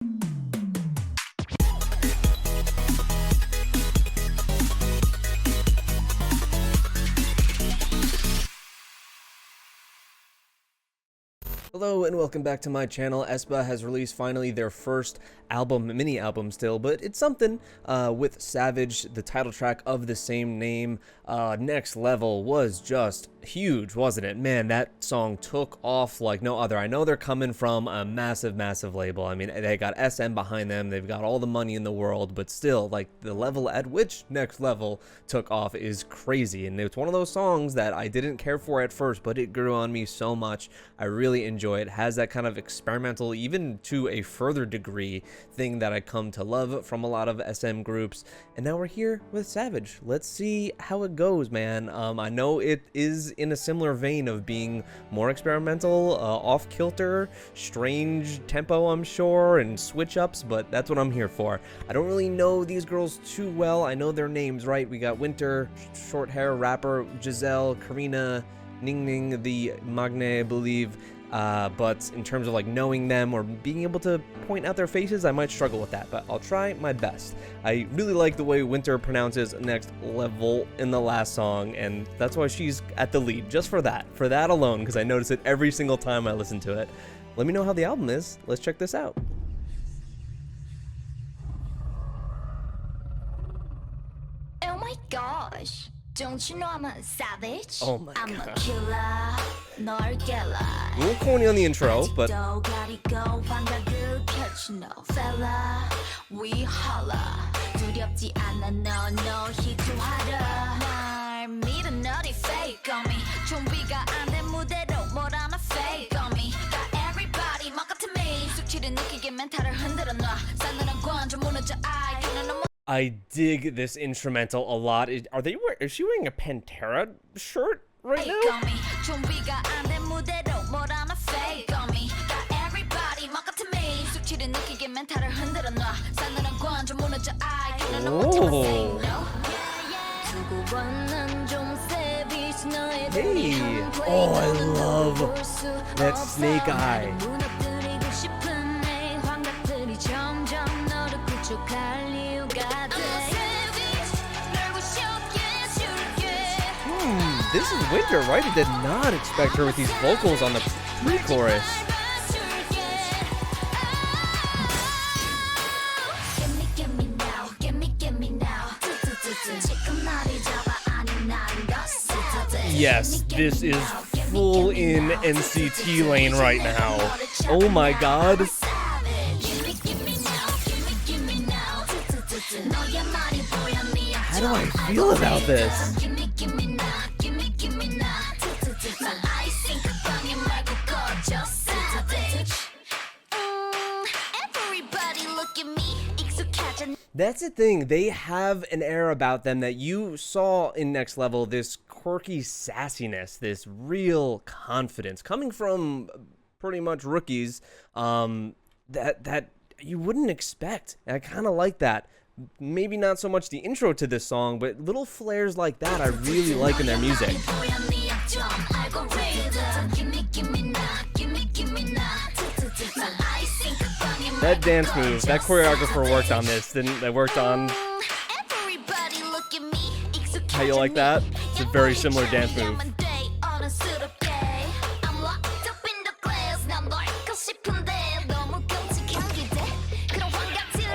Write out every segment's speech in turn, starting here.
Hello and welcome back to my channel. aespa has released finally their first album, mini album still, but it's something, with Savage, the title track of the same name. Next Level was just huge, wasn't it? Man, that song took off like no other. I know they're coming from a massive label. I mean, they got SM behind them, they've got all the money in the world, but still, like, the level at which Next Level took off is crazy, and it's one of those songs that I didn't care for at first, but it grew on me so much. I really enjoy it. Has that kind of experimental, even to a further degree, thing that I come to love from a lot of SM groups, and now we're here with Savage. Let's see how it goes, man. I know it is in a similar vein of being more experimental, off-kilter, strange tempo, I'm sure, and switch-ups, but that's what I'm here for. I don't really know these girls too well. I know their names, right? We got Winter, short hair rapper, Giselle, Karina, Ning Ning, the Magne, I believe. But in terms of like knowing them or being able to point out their faces, I might struggle with that, but I'll try my best. I really like the way Winter pronounces Next Level in the last song, and that's why she's at the lead, just for that alone, because I notice it every single time I listen to it. Let me know how the album is. Let's check this out. Oh my gosh. Don't you know I'm a savage? Oh my I'm god. a killer. 널 깨라. A little corny on the intro, but 아직도 가리고 환각을 펼친 no fella. We holla. 두렵지 않아 no 희투하라. 날 믿어 너리 fake on me. 준비가 안 된 무대로 뭘 하나 fake on me. Got everybody 막 같은 me. 숙취를 느끼게 멘탈을 흔들어 놔. 싸늘한 관점 무너져 I can't. I dig this instrumental a lot. Is she wearing a Pantera shirt right now? Oh. Hey. Oh, I love that snake eye. This is Winter, right? I did not expect her with these vocals on the pre-chorus. Yes, this is full in NCT lane right now. Oh my god. How do I feel about this? That's the thing, they have an air about them that you saw in Next Level, this quirky sassiness, this real confidence coming from pretty much rookies, that you wouldn't expect. And I kind of like that. Maybe not so much the intro to this song, but little flares like that I really like in their music. That dance move, that choreographer worked on this, didn't they? Worked on how you like that? It's a very similar dance move.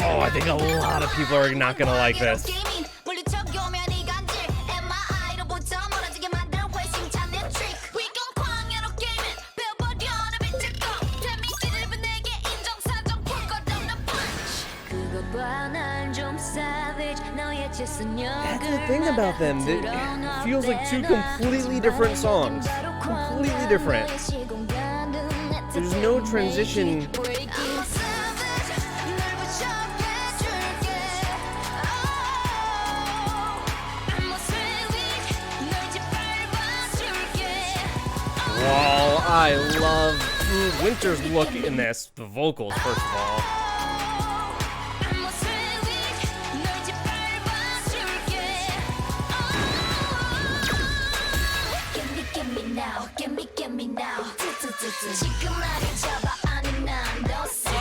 Oh, I think a lot of people are not gonna like this. That's the thing about them. It feels like two completely different songs. Completely different. There's no transition. Wow, I love Winter's look in this. The vocals, first of all.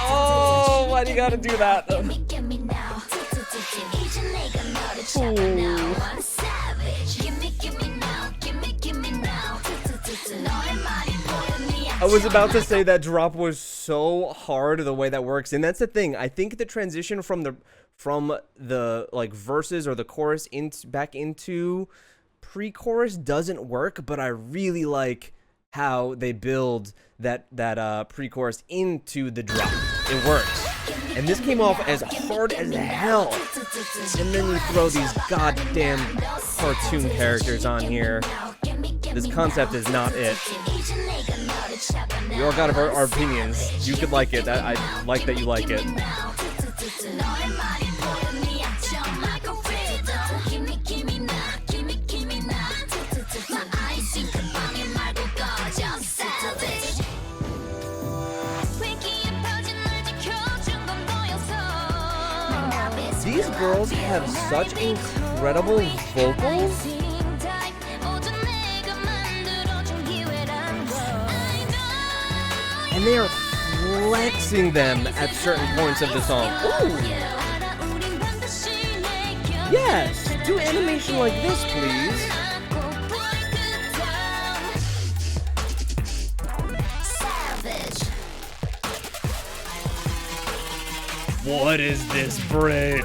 Oh, I you gotta do that. I was about to say that drop was so hard the way that works, and that's the thing. I think the transition from the like verses or the chorus back into pre-chorus doesn't work, but I really like how they build that pre-chorus into the drop. It works. And this came off as hard as hell. And then you throw these goddamn cartoon characters on here. This concept is not it. We all got our opinions. You could like it. I like that you like it. These girls have such incredible vocals. And they are flexing them at certain points of the song. Ooh. Yes, do animation like this, please. What is this bridge?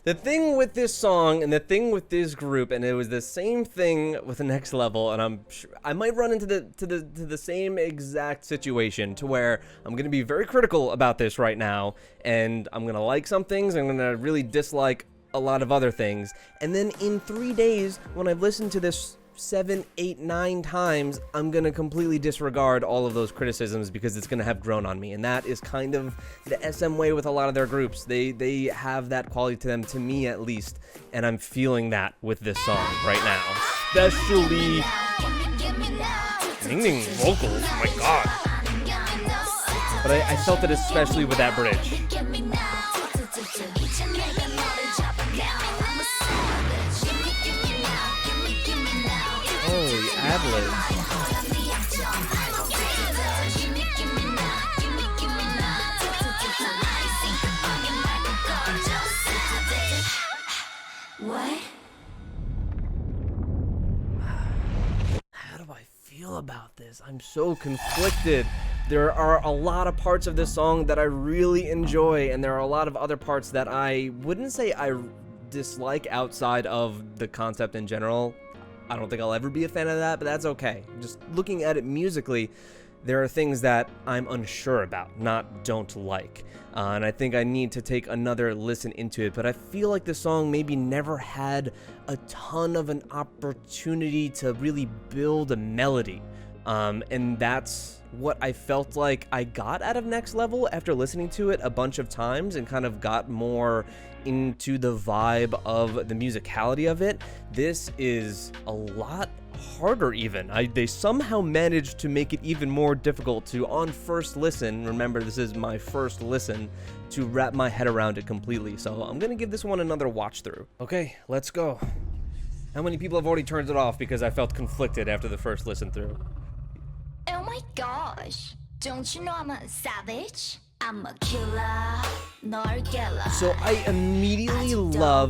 The thing with this song and the thing with this group, and it was the same thing with the Next Level, and I'm sure I might run into the same exact situation to where I'm gonna be very critical about this right now, and I'm gonna like some things, I'm gonna really dislike a lot of other things, and then in 3 days, when I've listened to this 7, 8, 9 times, I'm gonna completely disregard all of those criticisms because it's gonna have grown on me, and that is kind of the SM way with a lot of their groups. They have that quality to them, to me at least, and I'm feeling that with this song right now, especially singing vocals. Oh my god! But I felt it especially with that bridge. Oh, ad-lib. What? How do I feel about this? I'm so conflicted. There are a lot of parts of this song that I really enjoy, and there are a lot of other parts that I wouldn't say I dislike outside of the concept in general. I don't think I'll ever be a fan of that, but that's okay. Just looking at it musically, there are things that I'm unsure about, not don't like. And I think I need to take another listen into it, but I feel like the song maybe never had a ton of an opportunity to really build a melody. And that's what I felt like I got out of Next Level after listening to it a bunch of times and kind of got more into the vibe of the musicality of it. This is a lot harder even. They somehow managed to make it even more difficult to, on first listen, remember this is my first listen, to wrap my head around it completely. So I'm gonna give this one another watch through. Okay, let's go. How many people have already turned it off because I felt conflicted after the first listen through? Oh my gosh, don't you know I'm a savage? I'm a killer, 널 깨라. So I immediately love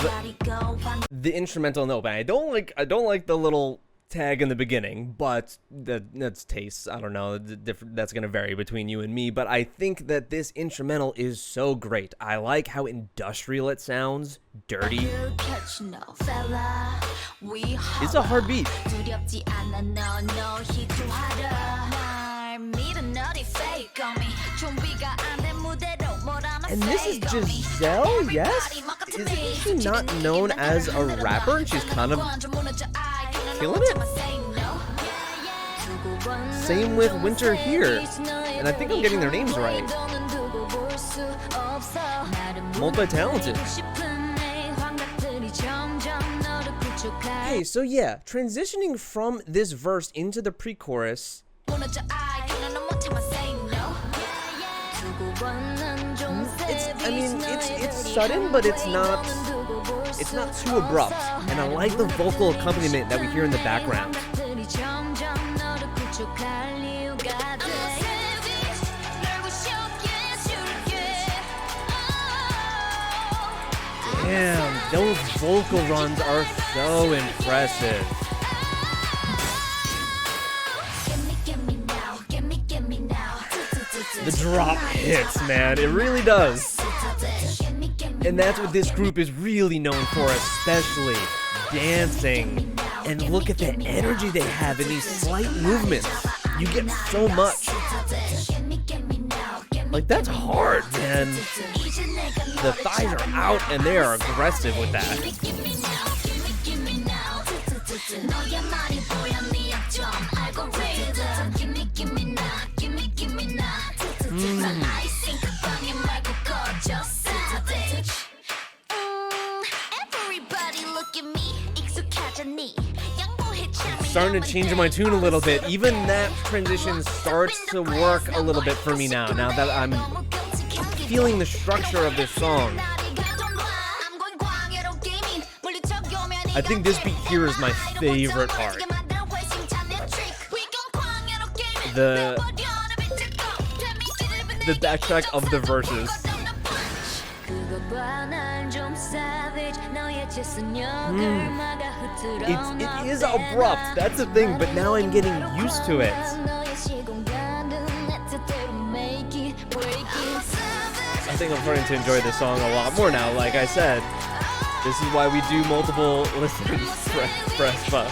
the instrumental note, but I don't like the little tag in the beginning, but that's tastes. I don't know, that's gonna vary between you and me, but I think that this instrumental is so great. I like how industrial it sounds, dirty. It's a hard beat. And this is Giselle, yes? Isn't she not known as a rapper? And she's kind of killing it? Same with Winter here. And I think I'm getting their names right. Multi-talented. Okay, so yeah, transitioning from this verse into the pre-chorus, I mean, it's sudden, but it's not too abrupt. And I like the vocal accompaniment that we hear in the background. Damn, those vocal runs are so impressive. The drop hits, man. It really does. And that's what this group is really known for, especially dancing. And look at the energy they have in these slight movements. You get so much. Like, that's hard, man. The thighs are out and they are aggressive with that. Starting to change my tune a little bit. Even that transition starts to work a little bit for me now that I'm feeling the structure of this song. I think this beat here is my favorite part. The backtrack of the verses. It is abrupt, that's the thing, but now I'm getting used to it. I think I'm starting to enjoy this song a lot more now, like I said. This is why we do multiple listens for aespa.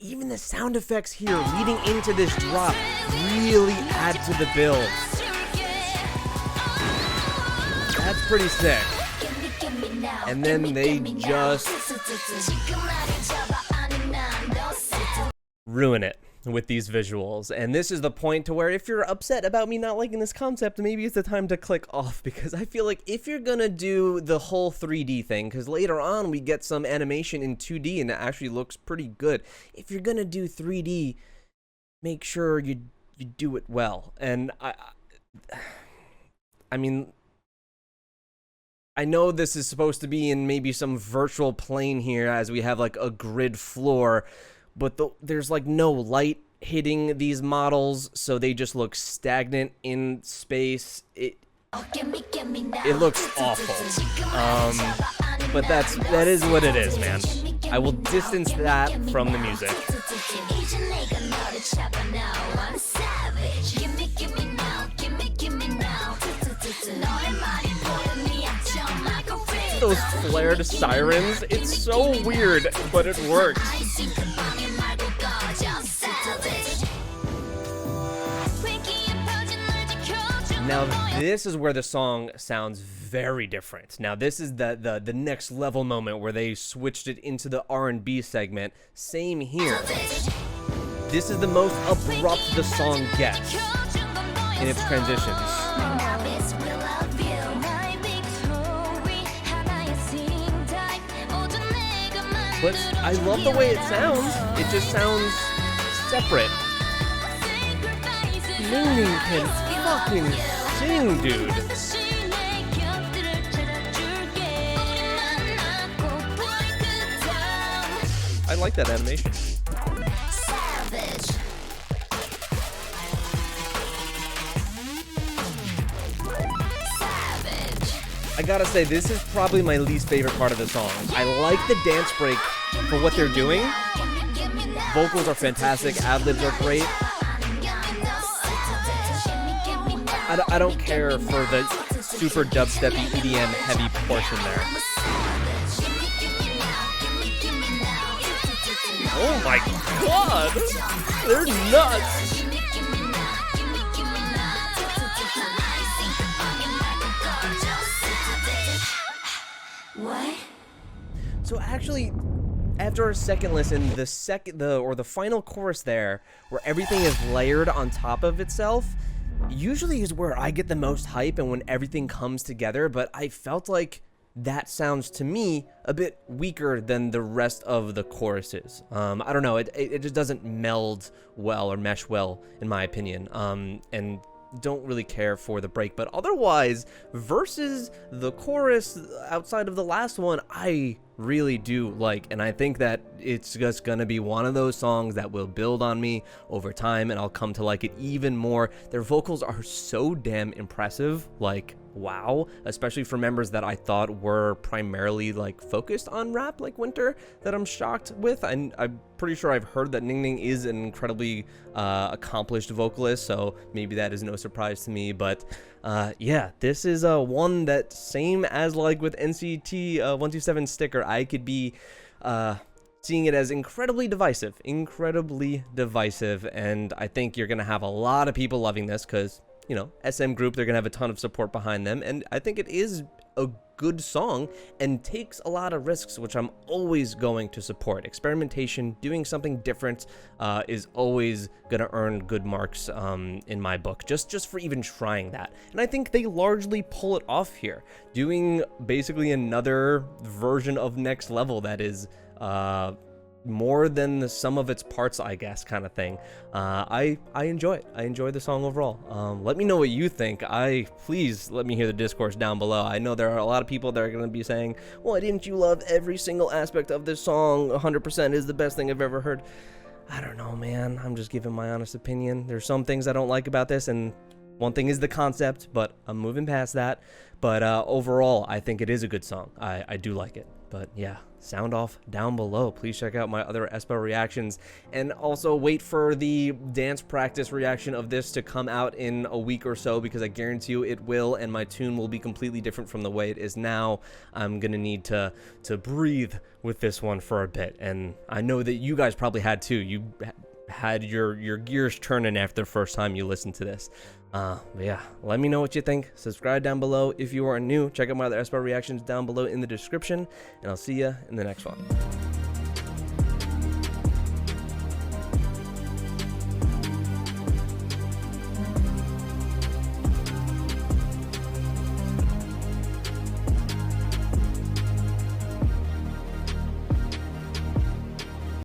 Even the sound effects here leading into this drop really add to the build. That's pretty sick. And then they just ruin it with these visuals. And this is the point to where if you're upset about me not liking this concept, maybe it's the time to click off, because I feel like if you're gonna do the whole 3D thing, because later on we get some animation in 2D and it actually looks pretty good. If you're gonna do 3D, make sure you do it well. And I mean, I know this is supposed to be in maybe some virtual plane here as we have like a grid floor, but there's like no light hitting these models, so they just look stagnant in space. It looks awful. But that is what it is, man. I will distance that from the music. Those flared sirens, it's so weird, but it works. Now this is where the song sounds very different. Now this is the next level moment where they switched it into the R&B segment. Same here. This is the most abrupt the song gets in its transitions. But I love the way it sounds. It just sounds separate. Mingming can fucking sing, dude. I like that animation. I gotta say, this is probably my least favorite part of the song. I like the dance break for what they're doing. Vocals are fantastic, ad-libs are great. I don't care for the super dubsteppy EDM heavy portion there. Oh my god! They're nuts! What? So actually, after our second listen, the final chorus there, where everything is layered on top of itself, usually is where I get the most hype and when everything comes together, but I felt like that sounds to me a bit weaker than the rest of the choruses. I don't know, it just doesn't meld well or mesh well, in my opinion. And don't really care for the break, but otherwise, versus the chorus outside of the last one, I really do like, and I think that it's just gonna be one of those songs that will build on me over time, and I'll come to like it even more. Their vocals are so damn impressive, like wow, especially for members that I thought were primarily like focused on rap like Winter, that I'm shocked with. I'm pretty sure I've heard that Ning Ning is an incredibly accomplished vocalist, so maybe that is no surprise to me. But yeah, this is one that, same as like with NCT 127 Sticker, I could be seeing it as incredibly divisive, and I think you're gonna have a lot of people loving this because, you know, SM group, they're gonna have a ton of support behind them, and I think it is a good song and takes a lot of risks, which I'm always going to support. Experimentation, doing something different, is always gonna earn good marks in my book, just for even trying that. And I think they largely pull it off here, doing basically another version of Next Level that is more than the sum of its parts, I guess, kind of thing. I enjoy it. I enjoy the song overall. Let me know what you think. Please let me hear the discourse down below. I know there are a lot of people that are going to be saying, why didn't you love every single aspect of this song? 100% is the best thing I've ever heard. I don't know, man. I'm just giving my honest opinion. There's some things I don't like about this, and one thing is the concept, but I'm moving past that. But overall, I think it is a good song. I do like it. But yeah, sound off down below. Please check out my other aespa reactions, and also wait for the dance practice reaction of this to come out in a week or so, because I guarantee you it will, and my tune will be completely different from the way it is now. I'm gonna need to breathe with this one for a bit, and I know that you guys probably had too. You had your gears turning after the first time you listened to this. But yeah, let me know what you think. Subscribe down below if you are new. Check out my other aespa reactions down below in the description, and I'll see you in the next one.